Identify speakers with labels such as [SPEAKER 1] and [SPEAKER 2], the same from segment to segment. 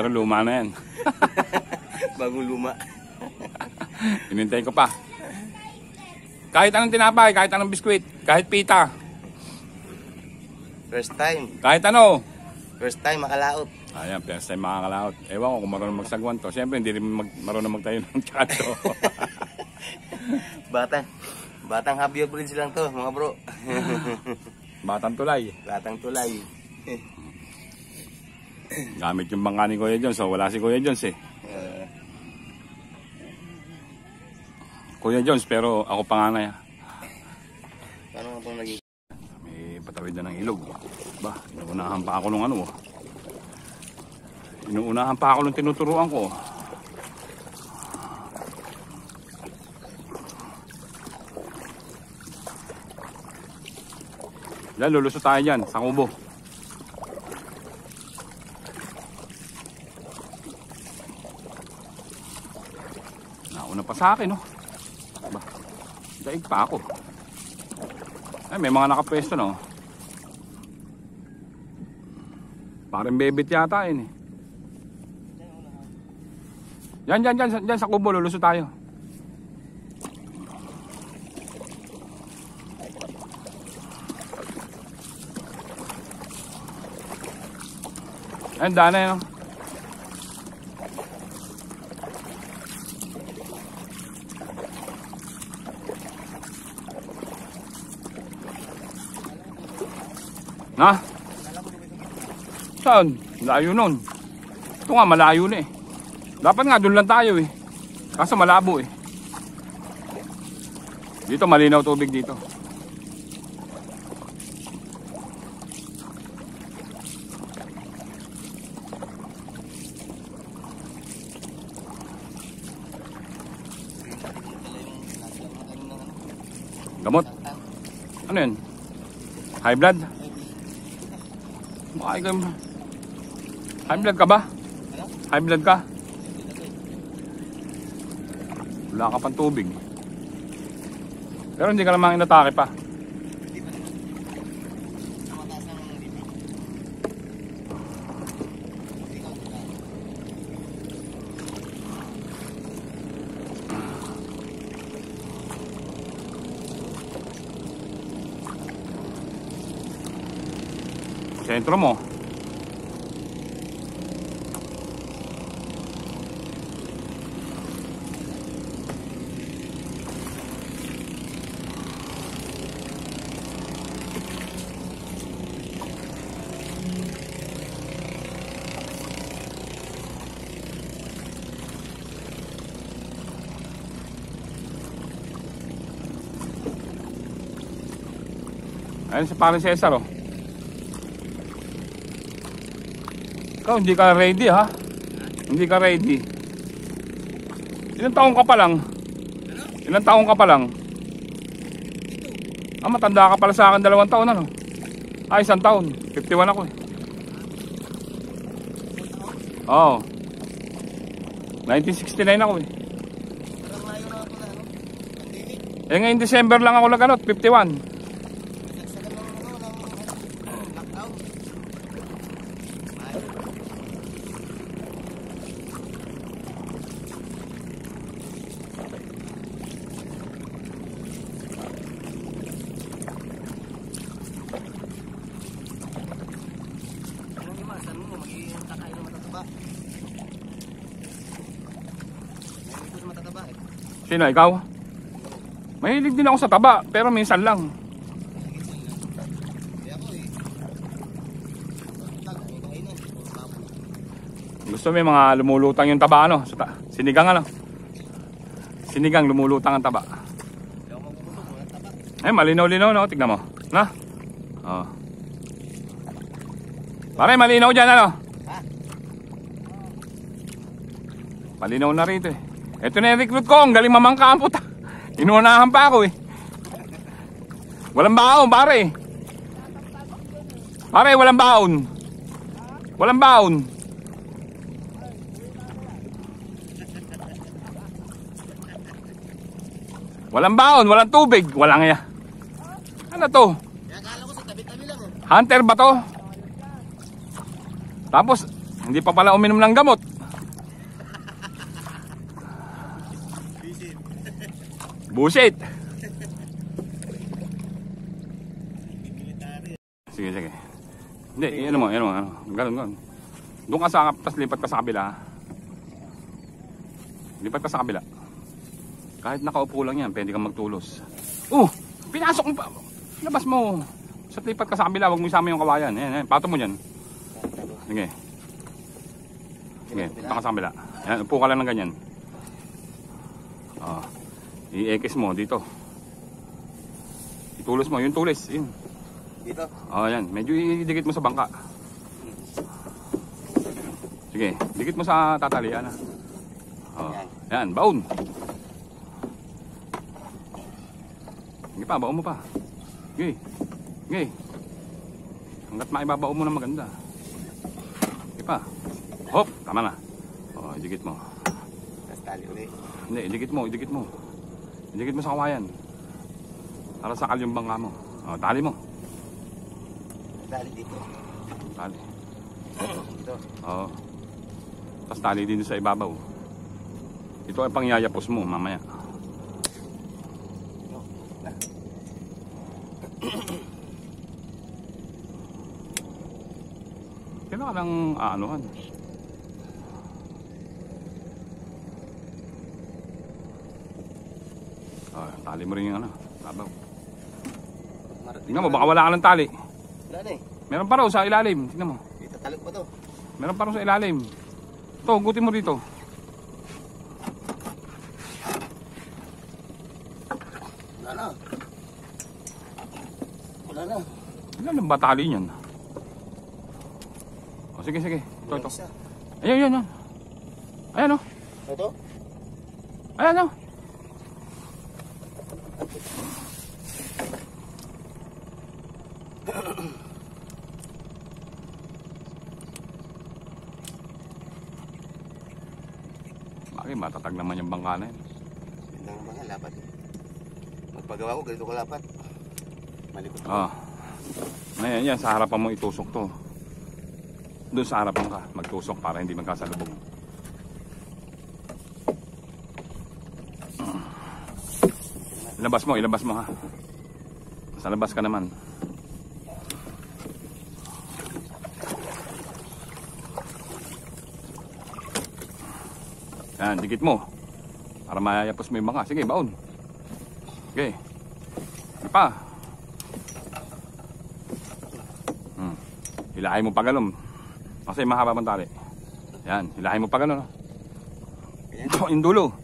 [SPEAKER 1] Pero luma na yan.
[SPEAKER 2] Bagong luma.
[SPEAKER 1] Hinintay ko pa. Kahit anong tinapay, kahit anong biskwit, kahit pita.
[SPEAKER 2] First time.
[SPEAKER 1] Kahit ano.
[SPEAKER 2] First time makalaot.
[SPEAKER 1] Ayan, first time makakalaot. Ewan ko kung marunong magsagwan to. Siyempre, hindi rin marunong magtayo ng tsato.
[SPEAKER 2] Batang Javier Bridge lang to, mga bro.
[SPEAKER 1] Batang tulay.
[SPEAKER 2] Batang tulay.
[SPEAKER 1] Gamit yung bangka ni Kuya Jones. So, wala si Kuya Jones eh. Kuya Jones, pero ako panganay.
[SPEAKER 2] Paano nga pong naging?
[SPEAKER 1] May patawid na ng ilog. Ba, inuunahan pa ako nung ano. Inuunahan pa ako nung tinuturuan ko. Yan, lulusot tayo dyan, sa kubo. Nauna pa sa akin, no? Ba, daig pa ako. Ay, may mga nakapwesto, no? Parang bebit yata yun, eh. Yan sa kubo, lulusot tayo. Ayun, daan na yun. Na? Saan? Layo nun. Ito nga, malayo na eh. Dapat nga, doon lang tayo eh. Kaso malabo eh. Dito, malinaw tubig dito. Gamot? Ano yun? High blood? High blood ka ba? High blood ka? Wala ka pang tubig. Pero hindi ka lamang inatake pa. Sentro mo. Ayun si Paring Cesar, oh. Ikaw hindi ka ready, ha? Hindi ka ready. Ilang taong ka pa lang? Ilang taong ka pa lang? Ah, matanda ka pala sa akin, 2 taon, ano? Ah, 1 taon. 51 ako eh. Oo. 1969 ako eh. Eh ngayon December lang ako nag-ano, 51. Sino, ikaw? Mahilig din ako sa taba, pero minsan lang. Gusto may mga lumulutang yung taba, ano? Sinigang, ano? Sinigang, lumulutang ang taba. Eh, malinaw-linaw, no? Tignan mo. Na? Oh. Pare, malinaw dyan, ano? Malinaw na rito eh. Ito na yung recruit ko, ang galing mamangka ang puta. Inuunahan pa ako eh. Walang baon, pare. Pare, walang baon. Walang baon. Walang baon, walang tubig. Walang iya. Ano to?
[SPEAKER 2] Akala ko sa tabi-tabi lang.
[SPEAKER 1] Hunter ba to? Tapos, Hindi pa pala uminom ng gamot. Busit. Sige, sige. Hindi, ano mo. Ganun. Doon ka sa, tapos lipat ka sa kabila. Lipat ka sa kabila. Kahit nakaupo lang yan, pwede kang magtulos. Pinasok mo pa. Labas mo. Sa lipat ka sa kabila, huwag mo isama yung kawayan. Ayan, pato mo dyan. Sige. Sige, punta ka sa kabila. Ayan, upo ka lang ng ganyan. I-ekis mo dito. Itulos mo, yung tulis. Yun.
[SPEAKER 2] Dito?
[SPEAKER 1] Ayan, medyo idikit mo sa bangka. Sige, dikit mo sa tatalian. Ayan, baon. Sige pa, baon mo pa. Sige. Sige. Hanggat maibabaon mo na maganda. Sige pa. Hop, tama na. Idikit mo.
[SPEAKER 2] Tapos tali ulit.
[SPEAKER 1] Hindi, idikit mo. Idikit mo sa kawayan. Para sakal yung bangka mo. Tali mo.
[SPEAKER 2] Tali dito.
[SPEAKER 1] Tali.
[SPEAKER 2] Dito.
[SPEAKER 1] Tapos tali din sa ibabaw. Ito ay pangyayapos mo mamaya. Kailangan lang aanuhan. Tali mo rin yung babaw. Tingnan mo, baka wala ka ng tali.
[SPEAKER 2] Wala na eh.
[SPEAKER 1] Meron pa raw sa ilalim. Tingnan mo.
[SPEAKER 2] Dito, tali ko to.
[SPEAKER 1] Meron pa raw sa ilalim. Ito, hugutin mo dito.
[SPEAKER 2] Wala na. Wala na.
[SPEAKER 1] Ilan ba tali niyan? Sige. Ito. Ayan. Ayan o.
[SPEAKER 2] Ito?
[SPEAKER 1] Ayan o. Bakit matatag naman yung bangka na yun?
[SPEAKER 2] Ganda ng bangka, lapat. Magpagawa ko, ganito ko lapat. Malikot ko.
[SPEAKER 1] Ngayon yan, sa harapan mo itusok to. Doon sa harapan ka, magtusok para hindi magkasalubong. Ilabas mo ha. Sa labas ka naman. Yan, dikit mo. Para mayayapos mo yung bangka. Sige, baon. Okay. Pa. Hilahin mo pa ganun. Kasi mahaba pang tali. Yan, hilahin mo pa ganun. Yung dulo.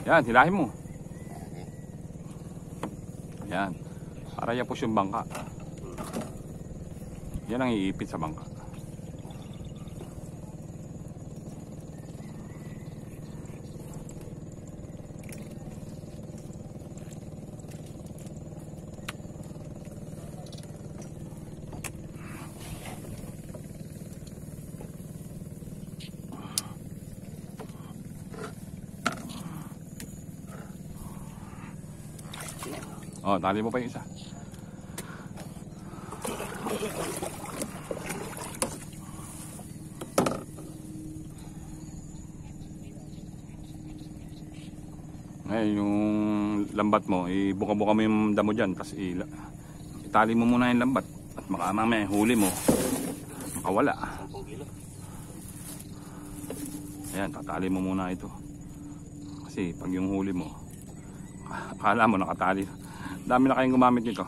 [SPEAKER 1] Yan, hilahin mo. Yan. Para yapos yung bangka. Yan ang iipit sa bangka. Tali mo pa yung isa. Ngayon yung lambat mo, ibuka-buka mo yung damo dyan, tapos itali mo muna yung lambat at mamaya huli mo makawala. Ayan, tatali mo muna ito kasi pag yung huli mo akala mo nakatali. Dami na kayong gumamit nito.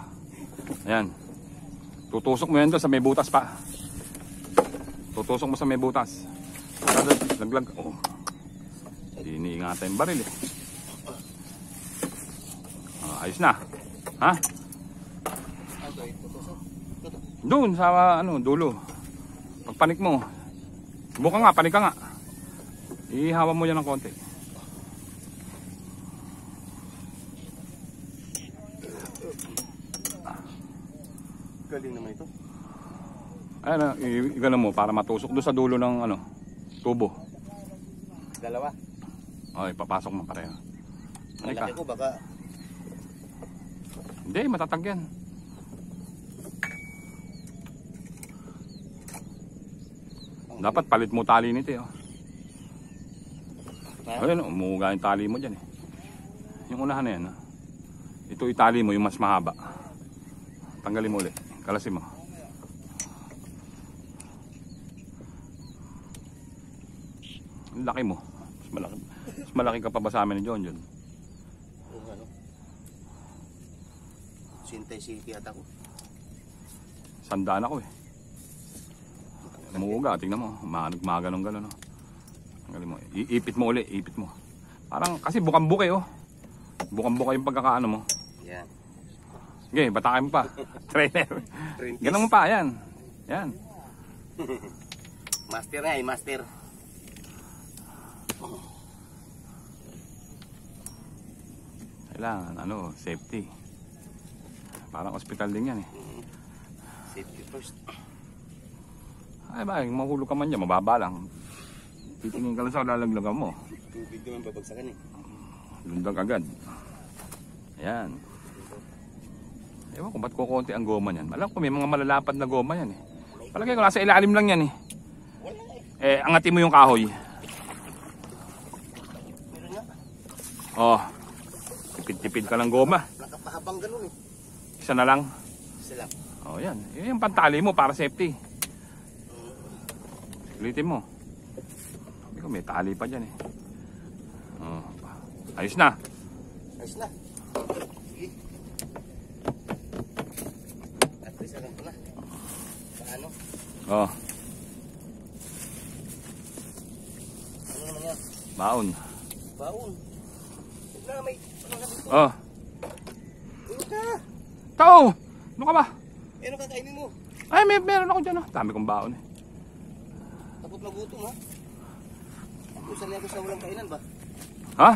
[SPEAKER 1] Ayan. Tutusok mo yan doon sa may butas pa. Tutusok mo sa may butas. Laglag. Hindi iniingatan yung baril eh. Ayos na. Ha? Doon sa dulo. Pagpanik mo. Subukan nga, panik ka nga. Ihawa mo yan ng konti.
[SPEAKER 2] Galing naman ito.
[SPEAKER 1] Ayan, igano mo para matusok doon sa dulo ng tubo.
[SPEAKER 2] Dalawa.
[SPEAKER 1] Ipapasok mo pareho.
[SPEAKER 2] Malaki ko baka.
[SPEAKER 1] Hindi, matatag yan.
[SPEAKER 2] Ang
[SPEAKER 1] Dapat palit mo tali nito eh. Oh.
[SPEAKER 2] Ha?
[SPEAKER 1] Ayun, umuuga yung tali mo dyan eh. Yung unahan na yan. Oh. Ito itali mo yung mas mahaba. Tanggalin mo ulit. Kalasin mo. Ang laki mo. Mas malaki ka pa ba sa amin ni John John?
[SPEAKER 2] Yung ano? Sintay City at ako.
[SPEAKER 1] Sandaan ako eh. Umuuga, tingnan mo. Maganong-ganon. Oh. Tanggalin mo. Iipit mo ulit, ipit mo. Parang kasi bukang-buke oh. Bukang-buka yung pagkakaano mo.
[SPEAKER 2] Yan.
[SPEAKER 1] Sige, batakin mo pa. Trainer. Ganun mo pa, yan. Yan.
[SPEAKER 2] Master nga eh, master.
[SPEAKER 1] Kailangan, safety. Parang hospital din yan eh.
[SPEAKER 2] Safety first.
[SPEAKER 1] Ay ba, mahulog ka man dyan, mababa lang. Titingin ka lang sa lalaglagan mo.
[SPEAKER 2] Tubig naman babagsakan eh.
[SPEAKER 1] Lundag agad. Ayan. Ewan ko ba't kukunti ang goma niyan. Alam ko may mga malalapad na goma yan eh. Palagay ko nasa ilalim lang yan eh.
[SPEAKER 2] Wala
[SPEAKER 1] Eh,
[SPEAKER 2] eh.
[SPEAKER 1] angatin mo yung kahoy.
[SPEAKER 2] Meron nga.
[SPEAKER 1] Oh. Tipid-tipid ka lang goma.
[SPEAKER 2] Nakapahabang ganun eh.
[SPEAKER 1] Isa na lang.
[SPEAKER 2] Sila.
[SPEAKER 1] Oh, yan. Yung pantali mo para safety. Ulitin mo. Hindi ko may tali pa dyan eh. Oh. Ayos na.
[SPEAKER 2] Ayos na. Sige. At least alam ko na. Paano?
[SPEAKER 1] Oh.
[SPEAKER 2] Ano naman yan?
[SPEAKER 1] Baon.
[SPEAKER 2] Baon. Huwag na, may ano na dito.
[SPEAKER 1] Oh.
[SPEAKER 2] Huwag na.
[SPEAKER 1] Tao! Ano ka ba?
[SPEAKER 2] Eh, ano kakainin mo?
[SPEAKER 1] Ay, meron ako dyan oh. Dami kong baon eh.
[SPEAKER 2] Takot magutom ha? Kung saan ako sa walang kainan ba?
[SPEAKER 1] Ha?